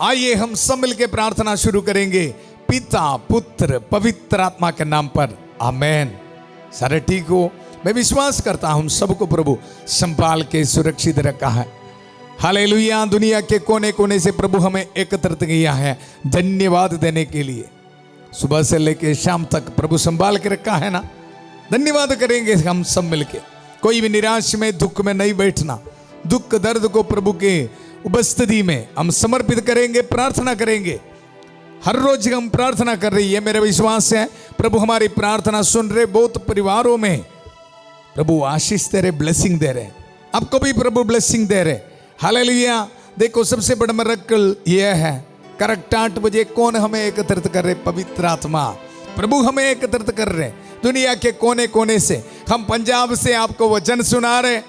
आइए हम सब मिलकर प्रार्थना शुरू करेंगे पिता पुत्र पवित्र आत्मा के नाम पर, आमेन। सारे ठीक हो? मैं विश्वास करता हूं सबको प्रभु संभाल के सुरक्षित रखा है। हालेलुया। दुनिया के कोने कोने से प्रभु हमें एकत्रित किया है धन्यवाद देने के लिए। सुबह से लेके शाम तक प्रभु संभाल के रखा है ना, धन्यवाद करेंगे हम सब मिलके। कोई भी निराश में दुख में नहीं बैठना, दुख दर्द को प्रभु के उपस्थिति में हम समर्पित करेंगे, प्रार्थना करेंगे। हर रोज हम प्रार्थना कर रही है, मेरा विश्वास है प्रभु हमारी प्रार्थना सुन रहे। बहुत परिवारों में प्रभु आशीष दे रहे, ब्लेसिंग दे रहे, आपको भी प्रभु ब्लेसिंग दे रहे। हालेलुया। देखो सबसे बड़ा मिरेकल यह है, करेक्ट 8 बजे कौन हमें एकत्रित कर रहे? पवित्र आत्मा प्रभु हमें एकत्रित कर रहे। दुनिया के कोने कोने से, हम पंजाब से आपको वचन सुना रहे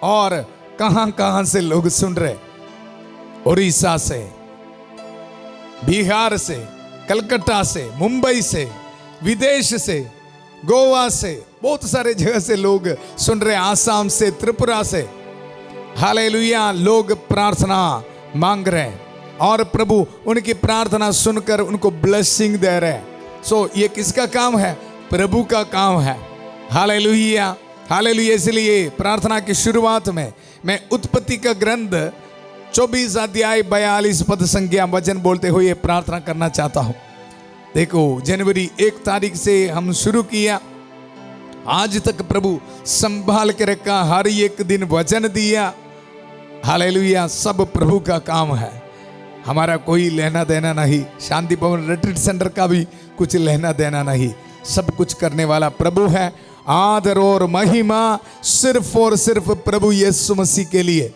और कहां कहां से लोग सुन रहे, उड़ीसा से, बिहार से, कलकत्ता से, मुंबई से, विदेश से, गोवा से, बहुत सारे जगह से लोग सुन रहे, आसाम से, त्रिपुरा से। हालेलुया। लोग प्रार्थना मांग रहे हैं और प्रभु उनकी प्रार्थना सुनकर उनको ब्लेसिंग दे रहे हैं। सो ये किसका काम है? प्रभु का काम है। Hallelujah, hallelujah. इसलिए प्रार्थना की शुरुआत में मैं उत्पत्ति का ग्रंथ 24 अध्याय 42 पद संख्या वचन बोलते हुए प्रार्थना करना चाहता हूं। देखो जनवरी 1 तारीख से हम शुरू किया, आज तक प्रभु संभाल के रखा, हर एक दिन वचन दिया। हालेलुया। सब प्रभु का काम है, हमारा कोई लेना देना नहीं। शांति भवन रिट्रीट सेंटर का भी कुछ लेना देना नहीं, सब कुछ करने वाला प्रभु है। आदर और महिमा सिर्फ और सिर्फ प्रभु यीशु मसीह के लिए।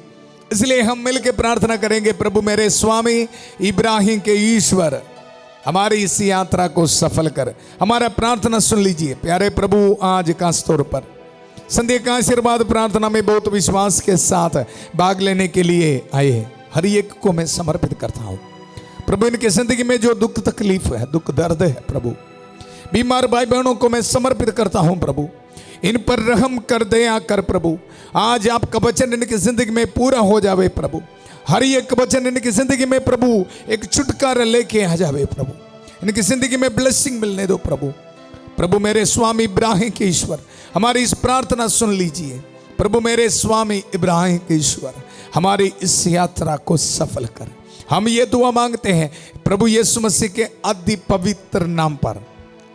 इसलिए हम मिलकर प्रार्थना करेंगे, प्रभु मेरे स्वामी इब्राहिम के ईश्वर हमारी इस यात्रा को सफल कर। हमारा प्रार्थना सुन लीजिए प्यारे प्रभु। आज खास तौर पर संध्या का आशीर्वाद प्रार्थना में बहुत विश्वास के साथ भाग लेने के लिए आए हैं, हर एक को मैं समर्पित करता हूं प्रभु। इनके जिंदगी में जो दुख तकलीफ है, दुख दर्द है प्रभु, बीमार भाई बहनों को मैं समर्पित करता हूं प्रभु। इन पर रहम कर, दया कर प्रभु। आज आपका वचन इनकी जिंदगी में पूरा हो जावे प्रभु। हर एक वचन इनकी जिंदगी में प्रभु एक छुटकारा लेके आ जावे प्रभु। इनकी जिंदगी में ब्लेसिंग मिलने दो प्रभु। प्रभु मेरे स्वामी इब्राहिम के ईश्वर हमारी इस प्रार्थना सुन लीजिए। प्रभु मेरे स्वामी इब्राहिम के ईश्वर हमारी इस यात्रा को सफल कर। हम ये दुआ मांगते हैं प्रभु यीशु मसीह के अति पवित्र नाम पर।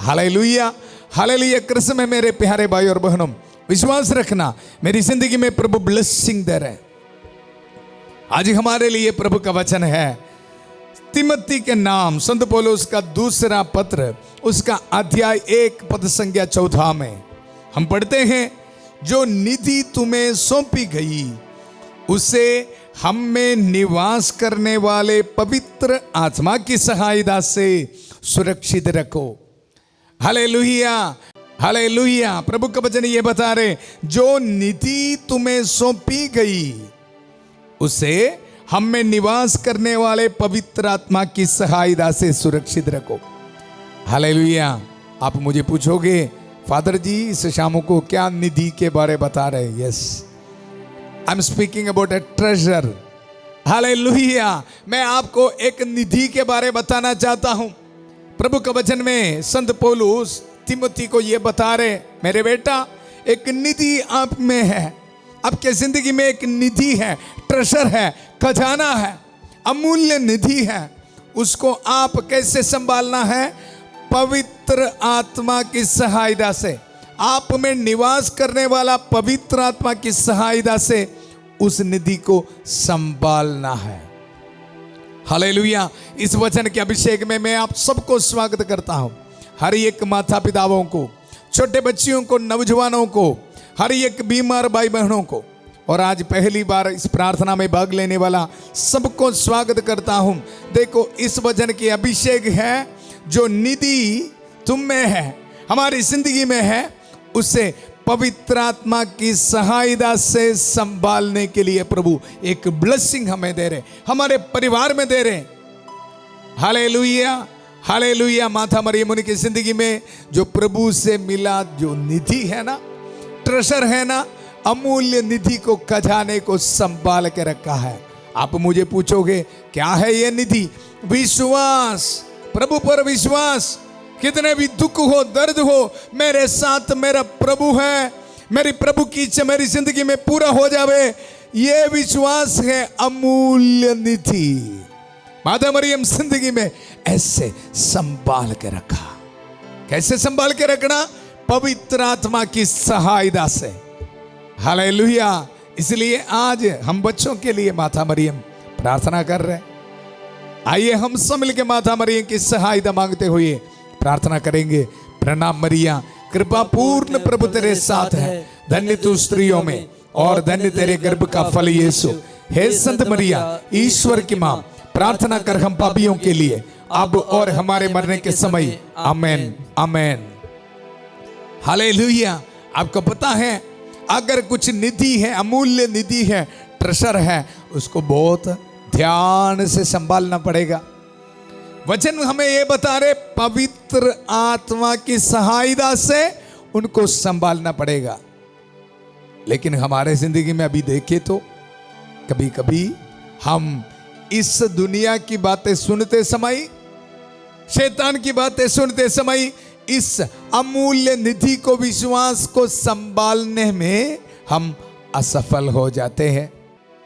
Hallelujah, hallelujah. कृष्ण में मेरे प्यारे भाई और बहनों, विश्वास रखना मेरी जिंदगी में प्रभु ब्लेसिंग दे रहे। आज हमारे लिए प्रभु का वचन है तिमोथी के नाम, संत पौलुस का दूसरा पत्र, उसका अध्याय 1 पद संख्या 14 में हम पढ़ते हैं, जो निधि तुम्हें सौंपी गई उसे हम में निवास करने वाले पवित्र आत्मा की सहायता से सुरक्षित रखो। Hallelujah, hallelujah. प्रभु का वचन ये बता रहे, जो निधि तुम्हें सौंपी गई उसे हम में निवास करने वाले पवित्र आत्मा की सहायता से सुरक्षित रखो। हालेलुया। आप मुझे पूछोगे फादर जी इस शाम को क्या निधि के बारे बता रहे? Yes, I am speaking about a treasure. Hallelujah. मैं आपको एक निधि के बारे बताना चाहता हूं। प्रभु का वचन में संत पौलुस तिमोथी को यह बता रहे, मेरे बेटा एक निधि आप में है, आपके जिंदगी में एक निधि है, ट्रेजर है, खजाना है, अमूल्य निधि है। उसको आप कैसे संभालना है? पवित्र आत्मा की सहायता से। आप में निवास करने वाला पवित्र आत्मा की सहायता से उस निधि को संभालना है। हालेलुया। इस वचन के अभिषेक में मैं आप सबको स्वागत करता हूं। हर एक माता पिताओं को, छोटे बच्चियों को, नौजवानों को, हर एक बीमार भाई बहनों को, और आज पहली बार इस प्रार्थना में भाग लेने वाला सबको स्वागत करता हूं। देखो इस वचन के अभिषेक है, जो निधि तुम में है, हमारी जिंदगी में है, उसे पवित्र आत्मा की सहायता से संभालने के लिए प्रभु एक ब्लेसिंग हमें दे रहे, हमारे परिवार में दे रहे। Hallelujah, hallelujah. माता मरियम उनकी जिंदगी में जो प्रभु से मिला जो निधि है ना, ट्रेजर है ना, अमूल्य निधि को, खजाने को संभाल के रखा है। आप मुझे पूछोगे क्या है ये निधि? विश्वास, प्रभु पर विश्वास। कितने भी दुख हो, दर्द हो, मेरे साथ मेरा प्रभु है, मेरी प्रभु की इच्छा मेरी जिंदगी में पूरा हो जावे, ये विश्वास है अमूल्य निधि। माता मरियम जिंदगी में ऐसे संभाल के रखा। कैसे संभाल के रखना? पवित्र आत्मा की सहायता से। हालेलुया। इसलिए आज हम बच्चों के लिए माता मरियम प्रार्थना कर रहे हैं। आइए हम सब मिलकर माता मरियम की सहायता मांगते हुए प्रार्थना करेंगे। प्रणाम मरिया, कृपा पूर्ण प्रभु तेरे साथ है, धन्य तू स्त्रियों में और धन्य तेरे गर्भ का फल यीशु। हे संत मरिया, ईश्वर की मां, प्रार्थना कर हम पापियों के लिए, अब और हमारे मरने के समय। आमेन, आमेन। हालेलुया। आपको पता है, अगर कुछ निधि है, अमूल्य निधि है, ट्रेजर है, उसको बहुत ध्यान से संभालना पड़ेगा। वचन हमें ये बता रहे, पवित्र आत्मा की सहायता से उनको संभालना पड़ेगा। लेकिन हमारे जिंदगी में अभी देखे तो कभी कभी हम इस दुनिया की बातें सुनते समय, शैतान की बातें सुनते समय, इस अमूल्य निधि को, विश्वास को संभालने में हम असफल हो जाते हैं।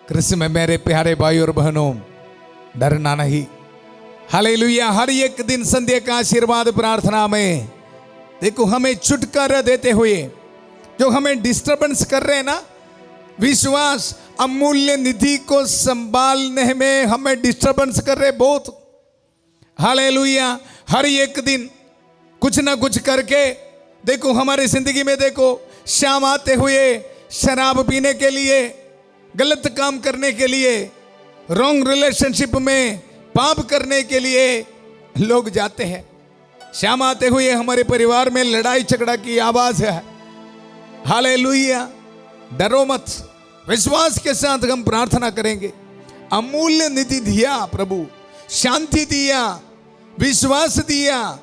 कृष्ण में मेरे प्यारे भाई और बहनों, डरना नहीं। हालेलुया। हर एक दिन संध्या का आशीर्वाद प्रार्थना में देखो हमें छुटकारा देते हुए, जो हमें डिस्टर्बेंस कर रहे हैं ना, विश्वास अमूल्य निधि को संभालने में हमें डिस्टर्बेंस कर रहे बहुत। हालेलुया। हर एक दिन कुछ ना कुछ करके देखो हमारी जिंदगी में देखो, शाम आते हुए शराब पीने के लिए, गलत काम करने के लिए, रॉन्ग रिलेशनशिप में पाप करने के लिए लोग जाते हैं। शाम आते हुए हमारे परिवार में लड़ाई झगड़ा की आवाज है। हालेलुया। डरो मत, विश्वास के साथ हम प्रार्थना करेंगे। अमूल्य निधि दिया प्रभु, शांति दिया, विश्वास दिया,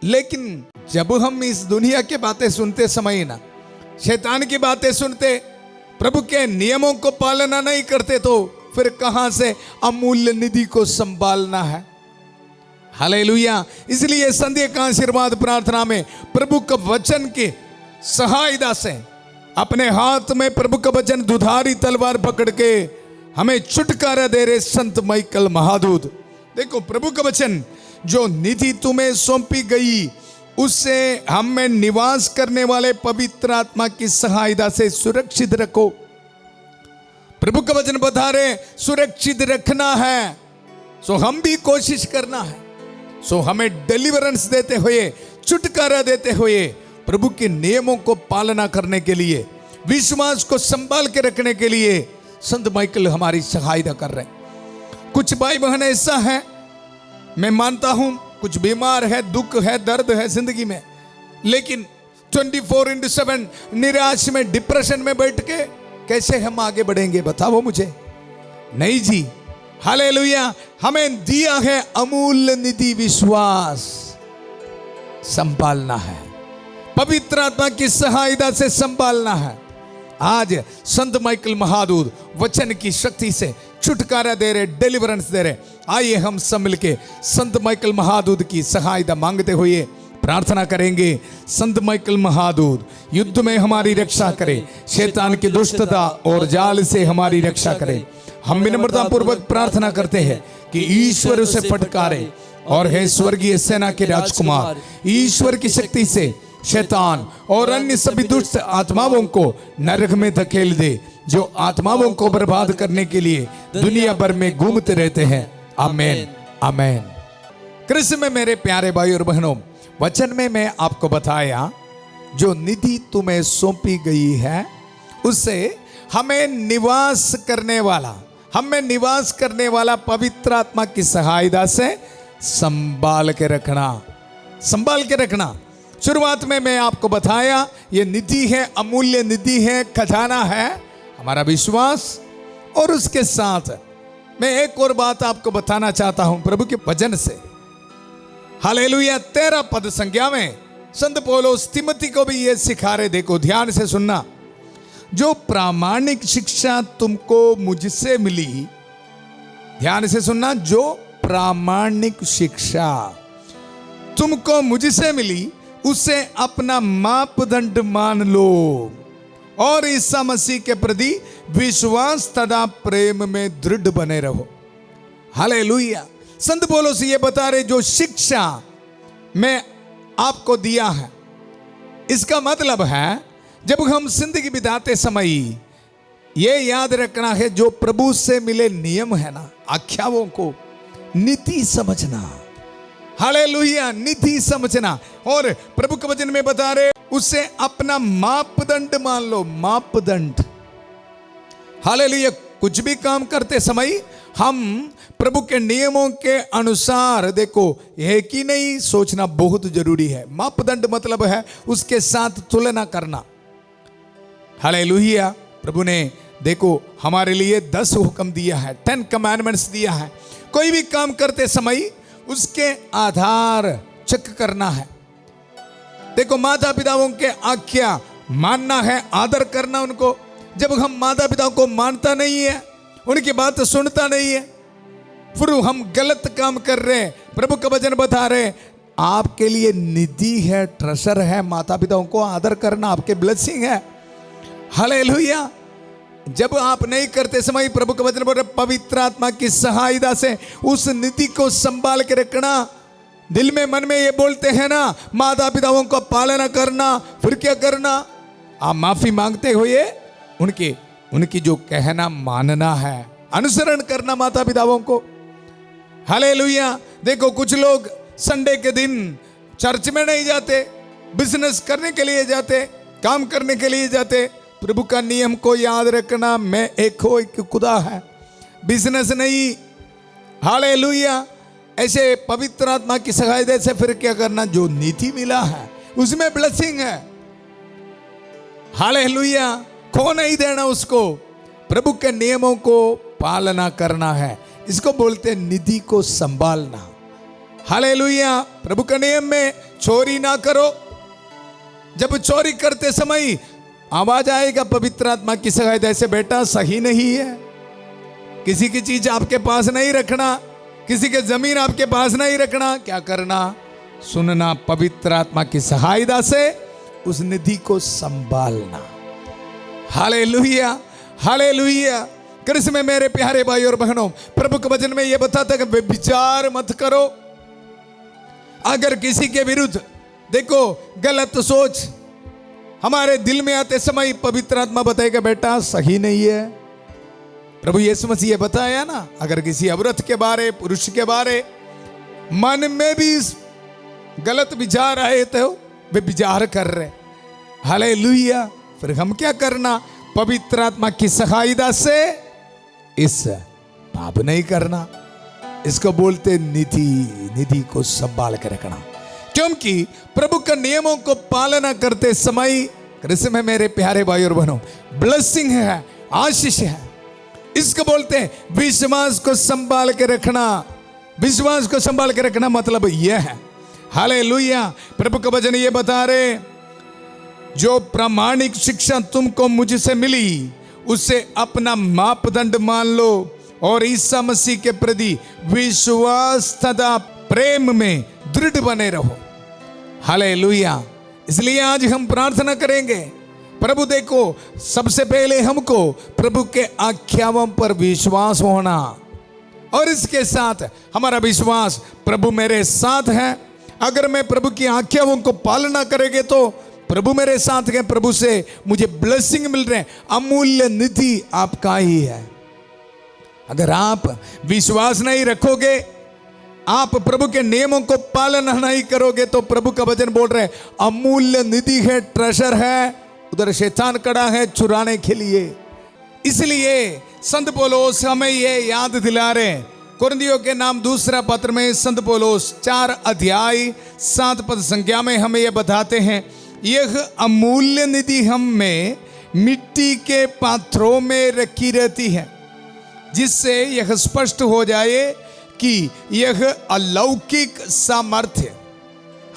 लेकिन जब हम इस दुनिया की बातें सुनते समय ना, शैतान की बातें सुनते, प्रभु के नियमों को पालना नहीं करते, तो फिर कहां से अमूल्य निधि को संभालना है? हालेलुया। इसलिए संध्या का आशीर्वाद प्रार्थना में प्रभु का वचन की सहायता से, अपने हाथ में प्रभु का वचन दुधारी तलवार पकड़ के हमें छुटकारा दे रहे संत माइकल महादूत। देखो प्रभु का वचन, जो निधि तुम्हें सौंपी गई उससे हम में निवास करने वाले पवित्र आत्मा की सहायता से सुरक्षित रखो। प्रभु का वचन बता रहे सुरक्षित रखना है, सो हम भी कोशिश करना है। सो हमें डिलीवरेंस देते हुए, छुटकारा देते हुए, प्रभु के नियमों को पालना करने के लिए, विश्वास को संभाल के रखने के लिए संत माइकल हमारी सहायता कर रहे हैं। कुछ भाई बहन ऐसा है, मैं मानता हूं, कुछ बीमार है, दुख है, दर्द है जिंदगी में, लेकिन 24/7 निराश में, डिप्रेशन में बैठ के कैसे हम आगे बढ़ेंगे? बताओ मुझे। नहीं जी। हालेलुया। हमें दिया है अमूल्य निधि, विश्वास संभालना है, पवित्र आत्मा की सहायता से संभालना है। आज संत माइकल महादूत वचन की शक्ति से छुटकारा दे रहे, डिलीवरेंस दे रहे। आइए हम सब मिलके संत माइकल महादूत की सहायता मांगते हुए प्रार्थना करेंगे। संत माइकल महादूत युद्ध में हमारी रक्षा करे, शैतान की दुष्टता और जाल से हमारी रक्षा करे। हम विनम्रता पूर्वक प्रार्थना करते हैं कि ईश्वर उसे फटकारे, और हे स्वर्गीय सेना के राजकुमार, ईश्वर की शक्ति से शैतान और अन्य सभी दुष्ट आत्माओं को नरक में धकेल दे, जो आत्माओं को बर्बाद करने के लिए दुनिया भर में घूमते रहते हैं। आमेन, आमेन। कृष्ण में मेरे प्यारे भाई और बहनों, वचन में मैं आपको बताया, जो निधि तुम्हें सौंपी गई है उससे हमें निवास करने वाला पवित्र आत्मा की सहायता से संभाल के रखना। शुरुआत में मैं आपको बताया, ये निधि है, अमूल्य निधि है, खजाना है हमारा विश्वास। और उसके साथ मैं एक और बात आपको बताना चाहता हूं प्रभु के वचन से। हालेलुया। 13 पद संज्ञा में संत पौलुस तिमोथी को भी ये सिखा रहे, देखो ध्यान से सुनना। जो प्रामाणिक शिक्षा तुमको मुझसे मिली ध्यान से सुनना, जो प्रामाणिक शिक्षा तुमको मुझसे मिली उसे अपना मापदंड मान लो और ईसा मसीह के प्रति विश्वास तथा प्रेम में दृढ़ बने रहो। हालेलुया। संत पौलुस ये बता रहे, जो शिक्षा मैं आपको दिया है, इसका मतलब है जब हम जिंदगी बिताते समय ये याद रखना है, जो प्रभु से मिले नियम है ना, आज्ञाओं को नीति समझना। हालेलुया, नीति समझना। और प्रभु के वचन में बता रहे, उसे अपना मापदंड मान लो। मापदंड, हालेलुया। कुछ भी काम करते समय हम प्रभु के नियमों के अनुसार, देखो, एक ही नहीं सोचना बहुत जरूरी है। मापदंड मतलब है उसके साथ तुलना करना। हालेलुया। प्रभु ने देखो हमारे लिए 10 हुक्म दिया है, 10 कमांडमेंट्स दिया है। कोई भी काम करते समय उसके आधार चेक करना है। देखो, माता पिताओं के आज्ञा मानना है, आदर करना उनको। जब हम माता पिता को मानता नहीं है, उनकी बात सुनता नहीं है, फिर हम गलत काम कर रहे हैं। प्रभु का वचन बता रहे, आपके लिए निधि है, ट्रेजर है, माता पिताओं को आदर करना आपके ब्लेसिंग है। हालेलुया। जब आप नहीं करते समय, प्रभु का वचन बोल रहे, पवित्र आत्मा की सहायता से उस निधि को संभाल के रखना। दिल में मन में ये बोलते हैं ना, माता पिताओं को पालना करना, फिर क्या करना? आप माफी मांगते हुए उनकी जो कहना मानना है, अनुसरण करना माता पिताओं को। हालेलुया। देखो, कुछ लोग संडे के दिन चर्च में नहीं जाते, बिजनेस करने के लिए जाते, काम करने के लिए जाते। प्रभु का नियम को याद रखना, मैं एक खुदा है, बिजनेस नहीं। हालेलुया। ऐसे पवित्र आत्मा की सहायता से फिर क्या करना? जो नीति मिला है उसमें ब्लेसिंग है। हालेलुया। खो नहीं देना उसको, प्रभु के नियमों को पालना करना है। इसको बोलते हैं निधि को संभालना। हालेलुया। प्रभु के नियम में चोरी ना करो। जब चोरी करते समय आवाज आएगा पवित्र आत्मा की सहायता से, बेटा सही नहीं है, किसी की चीज आपके पास नहीं रखना, किसी के जमीन आपके पास नहीं रखना। क्या करना? सुनना, पवित्र आत्मा की सहायता से उस निधि को संभालना। Hallelujah, hallelujah. कृष्ण में मेरे प्यारे भाई और बहनों, प्रभु के वचन में यह बताता है कि विचार मत करो। अगर किसी के विरुद्ध, देखो, गलत सोच हमारे दिल में आते समय पवित्र आत्मा बताएगा, बेटा सही नहीं है। प्रभु यीशु मसीह ये बताया ना, अगर किसी औरत के बारे, पुरुष के बारे मन में भी गलत विचार आए तो वे विचार कर रहे। हालेलुया। फिर हम क्या करना? पवित्र आत्मा की सहायता से इस पाप नहीं करना। इसको बोलते निधि को संभाल के रखना। क्योंकि प्रभु के नियमों को पालना करते समय, कृष्ण में मेरे प्यारे भाई और बहनों, ब्लेसिंग है, आशीष है। इसको बोलते हैं विश्वास को संभाल के रखना। विश्वास को संभाल के रखना मतलब यह है, हालेलुया। प्रभु का वचन ये बता रहे, जो प्रामाणिक शिक्षा तुमको मुझसे मिली उसे अपना मापदंड मान लो और ईसा मसीह के प्रति विश्वास तथा प्रेम में दृढ़ बने रहो। हालेलुया। इसलिए आज हम प्रार्थना करेंगे, प्रभु देखो, सबसे पहले हमको प्रभु के आज्ञाओं पर विश्वास होना, और इसके साथ हमारा विश्वास प्रभु मेरे साथ है। अगर मैं प्रभु की आज्ञाओं को पालना करेंगे तो प्रभु मेरे साथ है, प्रभु से मुझे ब्लेसिंग मिल रहे हैं। अमूल्य निधि आपका ही है। अगर आप विश्वास नहीं रखोगे, आप प्रभु के नियमों को पालन नहीं करोगे, तो प्रभु का वचन बोल रहे, अमूल्य निधि है, ट्रेजर है, उधर शैतान खड़ा है चुराने के लिए। इसलिए संत पौलुस हमें ये याद दिला रहे, कुरिन्थियों के नाम दूसरा पत्र में संत पौलुस 4 अध्याय 7 पद संख्या में हमें यह बताते हैं, यह अमूल्य निधि हम में मिट्टी के पात्रों में रखी रहती है, जिससे यह स्पष्ट हो जाए कि यह अलौकिक सामर्थ्य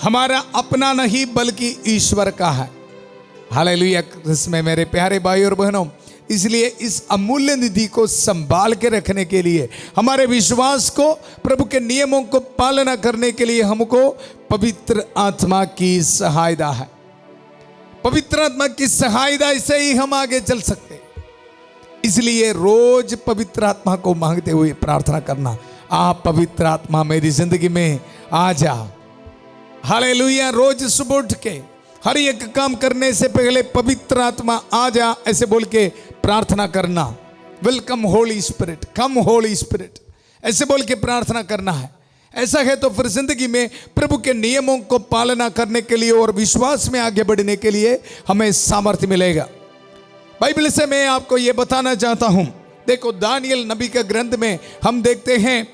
हमारा अपना नहीं बल्कि ईश्वर का है। हालेलुया। इसमें मेरे प्यारे भाई और बहनों, इसलिए इस अमूल्य निधि को संभाल के रखने के लिए, हमारे विश्वास को, प्रभु के नियमों को पालना करने के लिए हमको पवित्र आत्मा की सहायता है। पवित्र आत्मा की सहायता से ही हम आगे चल सकते हैं। इसलिए रोज पवित्र आत्मा को मांगते हुए प्रार्थना करना, आप पवित्र आत्मा मेरी जिंदगी में आ जा। हालेलुया। रोज सुबह उठ के हर एक काम करने से पहले पवित्र आत्मा आ जा ऐसे बोल के प्रार्थना करना। वेलकम होली स्पिरिट, कम होली स्पिरिट, ऐसे बोल के प्रार्थना करना है। ऐसा है तो फिर जिंदगी में प्रभु के नियमों को पालना करने के लिए और विश्वास में आगे बढ़ने के लिए हमें सामर्थ्य मिलेगा। बाइबल से मैं आपको यह बताना चाहता हूं। देखो, दानियल नबी के ग्रंथ में हम देखते हैं,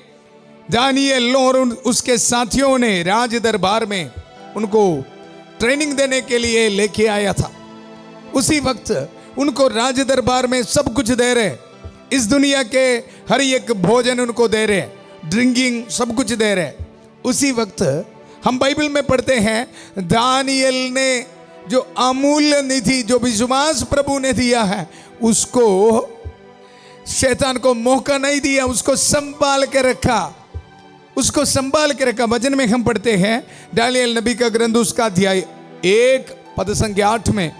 दानियल और उसके साथियों ने राज दरबार में उनको ट्रेनिंग देने के लिए लेके आया था। उसी वक्त उनको राज दरबार में सब कुछ दे रहे, इस दुनिया के हर एक भोजन उनको दे रहे, ड्रिंकिंग सब कुछ दे रहे। उसी वक्त हम बाइबल में पढ़ते हैं, दानियल ने जो अमूल्य निधि, जो विश्वास प्रभु ने दिया है, उसको शैतान को मौका नहीं दिया, उसको संभाल के रखा, उसको संभाल के रखा। वचन में हम पढ़ते हैं, दानियल नबी का ग्रंथ उसका अध्याय 1 पद संख्या 8 में,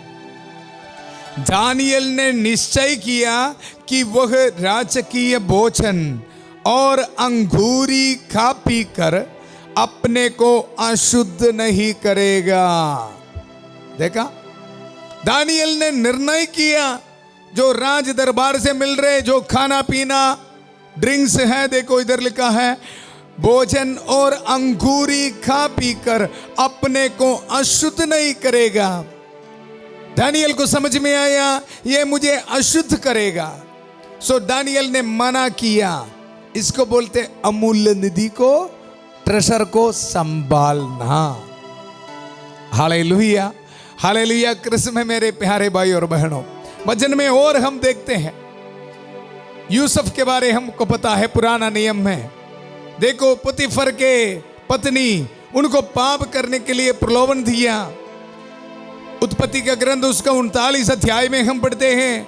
दानियल ने निश्चय किया कि वह राजकीय भोजन और अंगूरी खा पी कर अपने को अशुद्ध नहीं करेगा। देखा, दानियल ने निर्णय किया, जो राज दरबार से मिल रहे जो खाना पीना ड्रिंक्स है, देखो इधर लिखा है, भोजन और अंगूरी खा पी कर अपने को अशुद्ध नहीं करेगा। दानियल को समझ में आया ये मुझे अशुद्ध करेगा, सो दानियल ने मना किया। इसको बोलते अमूल्य निधि को, ट्रेजर को संभालना। Hallelujah, hallelujah. कृष्ण में मेरे प्यारे भाई और बहनों, वचन में और हम देखते हैं, यूसुफ के बारे हमको पता है पुराना नियम में। देखो, पुतीफर के पत्नी उनको पाप करने के लिए प्रलोभन दिया। उत्पत्ति का ग्रंथ उसका 39 अध्याय में हम पढ़ते हैं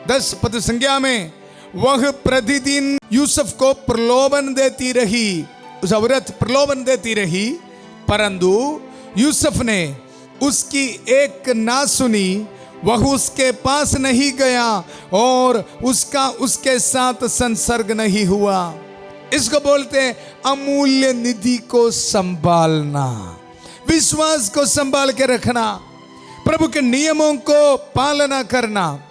10 पद संज्ञा में, वह प्रतिदिन यूसुफ को प्रलोभन देती रही, उस औरत प्रलोभन देती रही, परंतु यूसुफ ने उसकी एक ना सुनी, वह उसके पास नहीं गया और उसका उसके साथ संसर्ग नहीं हुआ। इसको बोलते हैं अमूल्य निधि को संभालना, विश्वास को संभाल के रखना, प्रभु के नियमों को पालना करना।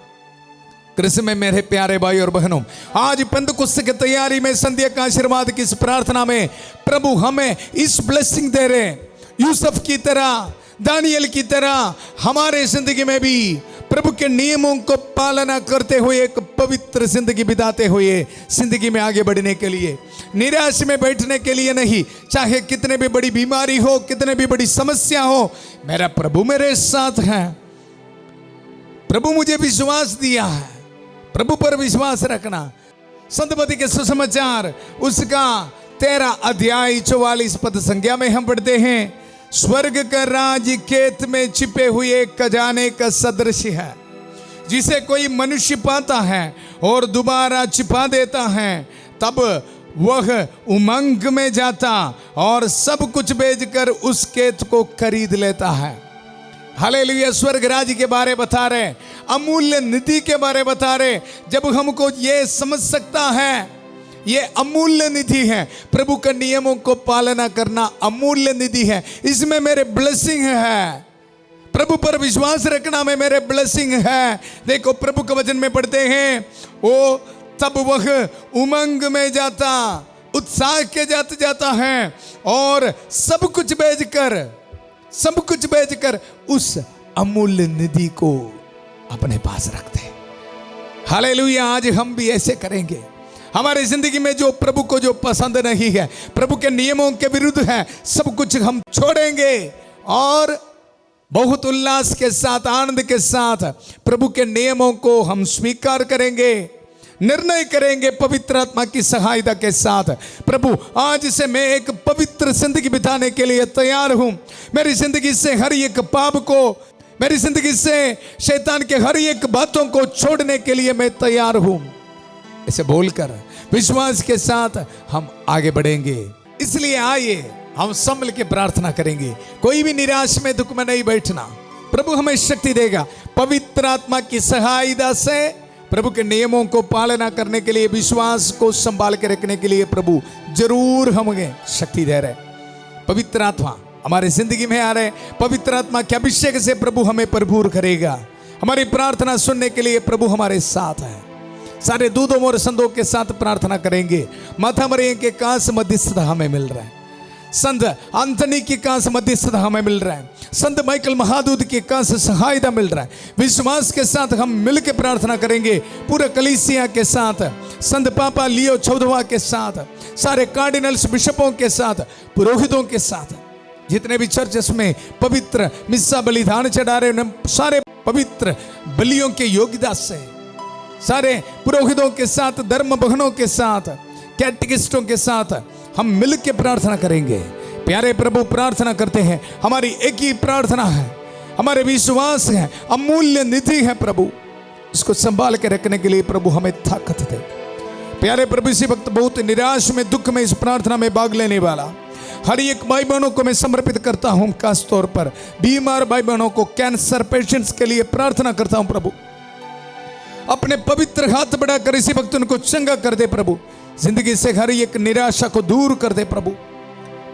कृष्ण में मेरे प्यारे भाई और बहनों, आज पेंतकुस्त की तैयारी में, संध्या का आशीर्वाद की इस प्रार्थना में प्रभु हमें इस ब्लेसिंग दे रहे, यूसुफ की तरह, दानियल की तरह हमारे जिंदगी में भी प्रभु के नियमों को पालना करते हुए एक पवित्र जिंदगी बिताते हुए जिंदगी में आगे बढ़ने के लिए, निराश में बैठने के लिए नहीं। चाहे कितने भी बड़ी बीमारी हो, कितने भी बड़ी समस्या हो, मेरा प्रभु मेरे साथ है, प्रभु मुझे विश्वास दिया है, प्रभु पर विश्वास रखना। संतमती के सुसमाचार उसका 13 अध्याय 44 पद संज्ञा में हम पढ़ते हैं, स्वर्ग का राज खेत में छिपे हुए खजाने का सदृश है, जिसे कोई मनुष्य पाता है और दोबारा छिपा देता है, तब वह उमंग में जाता और सब कुछ बेचकर उस खेत को खरीद लेता है। हालेलुया। स्वर्ग राज के बारे बता रहे, अमूल्य निधि के बारे बता रहे। जब हमको ये समझ सकता है ये अमूल्य निधि है, प्रभु के नियमों को पालना करना अमूल्य निधि है, इसमें मेरे ब्लेसिंग है, प्रभु पर विश्वास रखना में मेरे ब्लेसिंग है। देखो, प्रभु के वचन में पढ़ते हैं, वो तब वह उमंग में जाता, उत्साह के जाता है और सब कुछ बेचकर उस अमूल्य निधि को अपने पास रखते हैं। हालेलुया। आज हम भी ऐसे करेंगे। हमारी जिंदगी में जो प्रभु को जो पसंद नहीं है, प्रभु के नियमों के विरुद्ध है, सब कुछ हम छोड़ेंगे और बहुत उल्लास के साथ, आनंद के साथ प्रभु के नियमों को हम स्वीकार करेंगे, निर्णय करेंगे पवित्र आत्मा की सहायता के साथ। प्रभु, आज से मैं एक पवित्र जिंदगी बिताने के लिए तैयार हूं। मेरी जिंदगी से हर एक पाप को मेरी जिंदगी से शैतान के हर एक बातों को छोड़ने के लिए मैं तैयार हूं। ऐसे बोलकर विश्वास के साथ हम आगे बढ़ेंगे। इसलिए आइए हम संभल के प्रार्थना करेंगे। कोई भी निराश में, दुख में नहीं बैठना। प्रभु हमें शक्ति देगा। पवित्र आत्मा की सहायता से प्रभु के नियमों को पालना करने के लिए, विश्वास को संभाल के रखने के लिए प्रभु जरूर हमें शक्ति दे रहे। पवित्र आत्मा हमारे जिंदगी में आ रहे। पवित्र आत्मा के अभिषेक से प्रभु हमें भरपूर करेगा। हमारी प्रार्थना सुनने के लिए प्रभु हमारे साथ है। सारे दूधों और संतों के साथ प्रार्थना करेंगे। माता मरियम के कांस मध्यस्थता हमें मिल रहा है। संत एंथनी की कांस मध्यस्थता हमें मिल रहा है। संत माइकल महादूत की कांस सहायता मिल रहा है। विश्वास के साथ हम मिलकर प्रार्थना करेंगे, पूरे कलीसिया के साथ, संत पापा लियो 14वां के साथ, सारे कार्डिनल्स बिशपों के साथ, पुरोहितों के साथ, जितने भी चर्चेस में पवित्र मिस्सा बलिदान चढ़ा रहे हैं, सारे पवित्र बलियों के योग्यता से, सारे पुरोहितों के साथ, धर्म बहनों के साथ, कैटेकिस्टों के साथ हम मिलकर प्रार्थना करेंगे। प्यारे प्रभु, प्रार्थना करते हैं। हमारी एक ही प्रार्थना है, हमारे विश्वास है, अमूल्य निधि है प्रभु, इसको संभाल के रखने के लिए प्रभु हमें ताकत दे। प्यारे प्रभु, इसी वक्त बहुत निराश में, दुख में इस प्रार्थना में भाग लेने वाला हर एक भाई बहनों को मैं समर्पित करता हूं। खास तौर पर बीमार भाई बहनों को, कैंसर पेशेंट्स के लिए प्रार्थना करता हूं। प्रभु अपने पवित्र हाथ बढ़ाकर इसी वक्त उनको चंगा कर दे प्रभु। जिंदगी से हर एक निराशा को दूर कर दे प्रभु।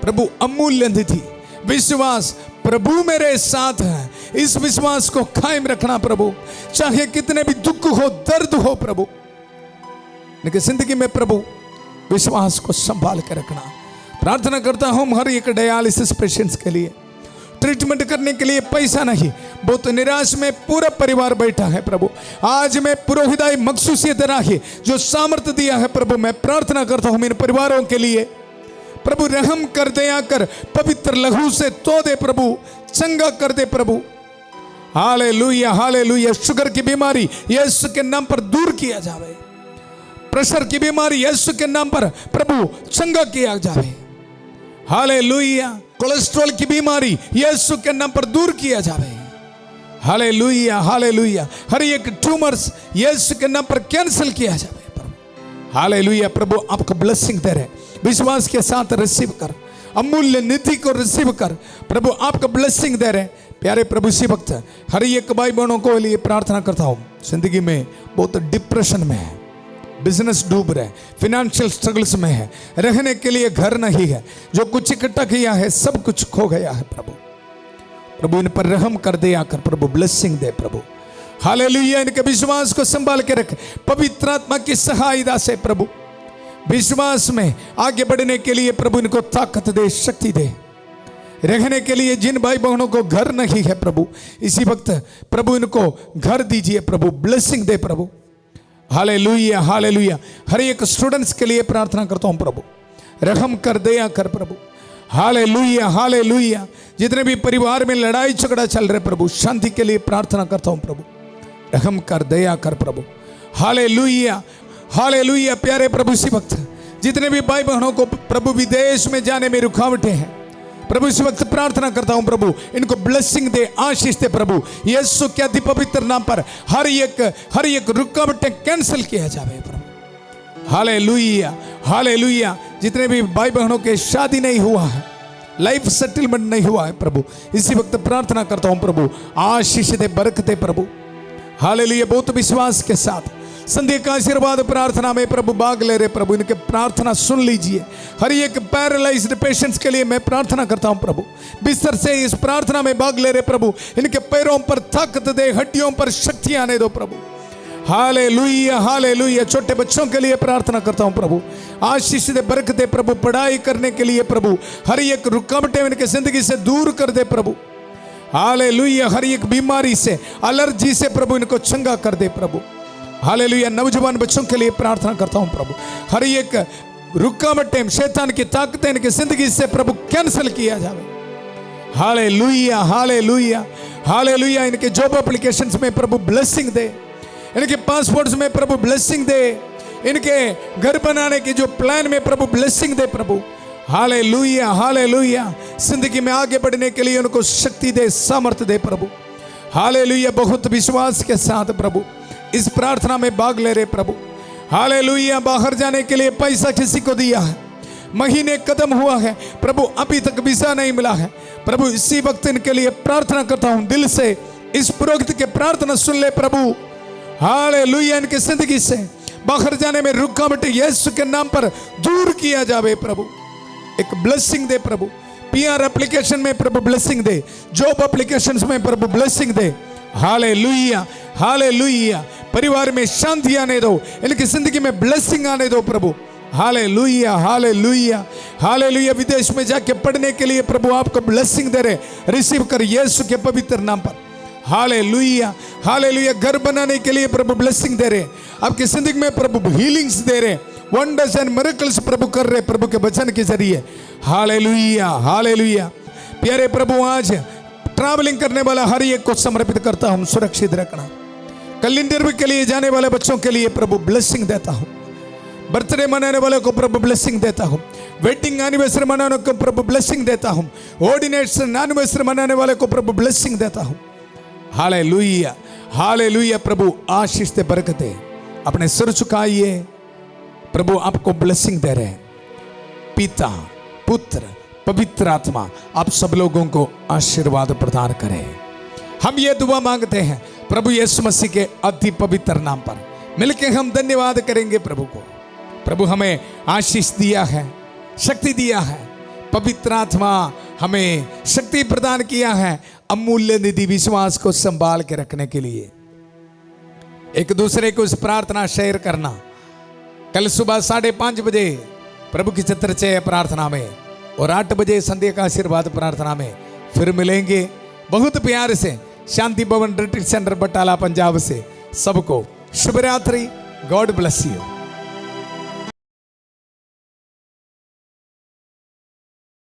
प्रभु अमूल्य निधि विश्वास, प्रभु मेरे साथ है, इस विश्वास को कायम रखना प्रभु। चाहे कितने भी दुख हो, दर्द हो प्रभु, लेकिन जिंदगी में प्रभु विश्वास को संभाल के रखना। प्रार्थना करता हूं हर एक डायलिसिस पेशेंट्स के लिए, ट्रीटमेंट करने के लिए पैसा नहीं, बहुत निराश में पूरा परिवार बैठा है प्रभु। आज मैं पुरोहिताई मखसूसियत राही जो सामर्थ्य दिया है प्रभु, मैं प्रार्थना करता हूं इन परिवारों के लिए। प्रभु रहम कर दे, आकर पवित्र लहू से तो दे प्रभु, चंगा कर दे प्रभु। Hallelujah, hallelujah. शुगर की बीमारी यीशु के नाम पर दूर किया जावे। प्रेशर की बीमारी यीशु के नाम पर प्रभु चंगा किया जावे। हालेलुया। कोलेस्ट्रॉल की बीमारी यीशु के नाम पर दूर किया जावे। Hallelujah, hallelujah. हर एक ट्यूमर्स यीशु के नाम पर कैंसिल किया जावे प्रभु। हालेलुया। प्रभु आपको ब्लेसिंग दे रहे, विश्वास के साथ रिसीव कर, अमूल्य निधि को रिसीव कर। प्रभु आपका ब्लेसिंग दे रहे। प्यारे प्रभु, इसी वक्त हर एक भाई बहनों को लिए प्रार्थना करता हूँ, जिंदगी में बहुत डिप्रेशन में है, बिजनेस डूब रहे, फाइनेंशियल स्ट्रगल्स में है, रहने के लिए घर नहीं है, जो कुछ इकट्ठा किया है सब कुछ खो गया है प्रभु। प्रभु इन पर रहम कर दे, आकर प्रभु ब्लेसिंग दे प्रभु। हालेलुया। इनके विश्वास को संभाल के रख, पवित्र आत्मा की सहायता से प्रभु विश्वास में आगे बढ़ने के लिए प्रभु इनको ताकत दे, शक्ति दे। रहने के लिए जिन भाई बहनों को घर नहीं है प्रभु, इसी वक्त प्रभु इनको घर दीजिए प्रभु, ब्लेसिंग दे प्रभु। Hallelujah, hallelujah. हर एक स्टूडेंट्स के लिए प्रार्थना करता हूं प्रभु, रहम कर दया कर प्रभु। Hallelujah, hallelujah. जितने भी परिवार में लड़ाई झगड़ा चल रहे प्रभु, शांति के लिए प्रार्थना करता हूं प्रभु, रहम कर दया कर प्रभु। Hallelujah, hallelujah. प्यारे प्रभु, इसी वक्त जितने भी भाई बहनों को प्रभु विदेश में जाने में रुकावटें हैं प्रभु, इस वक्त प्रार्थना करता हूं प्रभु, इनको ब्लेसिंग दे, आशीष दे प्रभु। यीशु के अति पवित्र नाम पर हर एक रुकावटें कैंसिल किया जावे प्रभु। Hallelujah, hallelujah. जितने भी भाई बहनों के शादी नहीं हुआ है, लाइफ सेटलमेंट नहीं हुआ है प्रभु, इसी वक्त प्रार्थना करता हूं प्रभु, आशीष दे, बरकत दे प्रभु। हालेलुया। बहुत विश्वास के साथ संध्या का आशीर्वाद प्रार्थना में प्रभु भाग ले रहे प्रभु, इनके प्रार्थना सुन लीजिए। हर एक पैरालाइज्ड पेशेंट्स के लिए मैं प्रार्थना करता हूं प्रभु, बिस्तर से इस प्रार्थना में भाग ले रहे प्रभु, इनके पैरों पर ताकत दे, हड्डियों पर शक्ति आने दो प्रभु। Hallelujah, hallelujah. छोटे बच्चों के लिए प्रार्थना करता हूं प्रभु, आशीष दे, बरकत दे प्रभु। पढ़ाई करने के लिए प्रभु हर एक रुकावटें इनके जिंदगी से दूर कर दे प्रभु। हालेलुया। हर एक बीमारी से, एलर्जी से प्रभु इनको चंगा कर दे प्रभु। हालेलुया। नौजवान बच्चों के लिए प्रार्थना करता हूं प्रभु, हर एक रुकावटें, शैतान की ताकतें इनकी जिंदगी से प्रभु कैंसिल किया जाए। Hallelujah, hallelujah, hallelujah. इनके जॉब एप्लीकेशंस में प्रभु ब्लेसिंग दे, इनके पासपोर्ट्स में प्रभु ब्लेसिंग दे, इनके घर बनाने के जो प्लान में प्रभु ब्लेसिंग दे प्रभु। Hallelujah, hallelujah. जिंदगी में आगे बढ़ने के लिए उनको शक्ति दे, सामर्थ्य दे प्रभु। हालेलुया। बहुत विश्वास के साथ प्रभु इस प्रार्थना में भाग ले रहे प्रभु। हालेलुया। बाहर जाने के लिए पैसा किसी को दिया है, महीने खत्म हुआ है प्रभु, अभी तक वीजा नहीं मिला है प्रभु, इसी वक्त इनके लिए प्रार्थना करता हूं दिल से। इस पुरोहित के प्रार्थना सुन ले प्रभु। हालेलुया। इनकी जिंदगी से बाहर जाने में रुकावट यीशु के नाम पर दूर किया जावे प्रभु। एक ब्लेसिंग दे प्रभु, पीआर एप्लीकेशन में प्रभु ब्लेसिंग दे, जॉब एप्लीकेशंस में प्रभु ब्लेसिंग दे। Hallelujah, hallelujah. परिवार में शांति आने दो, इनकी जिंदगी में ब्लेसिंग आने दो प्रभु। Hallelujah, hallelujah, hallelujah. विदेश में जाके पढ़ने के लिए प्रभु आपको ब्लेसिंग दे रहे, रिसीव कर यीशु के पवित्र नाम पर। Hallelujah, hallelujah. घर बनाने के लिए प्रभु ब्लेसिंग दे रहे, आपकी जिंदगी में प्रभु हीलिंग्स दे रहे, वंडर्स एंड मिरेकल्स प्रभु कर रहे प्रभु के वचन के जरिए। Hallelujah, hallelujah. प्यारे प्रभु आज ट्रैवलिंग करने वाला हर एक को समर्पित करता हूं, सुरक्षित रखना। कल इंटरव्यू के लिए जाने वाले बच्चों के लिए प्रभु ब्लेसिंग देता हूं, बर्थडे मनाने वाले को प्रभु ब्लेसिंग देता हूं, वेडिंग एनिवर्सरी मनाने को प्रभु ब्लेसिंग देता हूं, ऑर्डिनेशन एनिवर्सरी मनाने वाले को प्रभु ब्लेसिंग देता हूं। Hallelujah, hallelujah. प्रभु आशीष दे, बरकत दे। अपने सिर झुकाइए, प्रभु आपको ब्लेसिंग दे रहे हैं। पिता, पुत्र, पवित्र आत्मा आप सब लोगों को आशीर्वाद प्रदान करें। हम ये दुआ मांगते हैं प्रभु यीशु मसीह के अति पवित्र नाम पर। मिलके हम धन्यवाद करेंगे प्रभु को। प्रभु हमें आशीष दिया है, शक्ति दिया है, पवित्र आत्मा हमें शक्ति प्रदान किया है अमूल्य निधि विश्वास को संभाल के रखने के लिए। एक दूसरे को इस प्रार्थना शेयर करना। कल सुबह 5:30 बजे प्रभु की चतुर्चय प्रार्थना में और 8 बजे संध्या का आशीर्वाद प्रार्थना में फिर मिलेंगे। बहुत प्यार से शांति भवन रिट्रीट सेंटर बटाला पंजाब से सबको शुभ रात्रि। God bless you.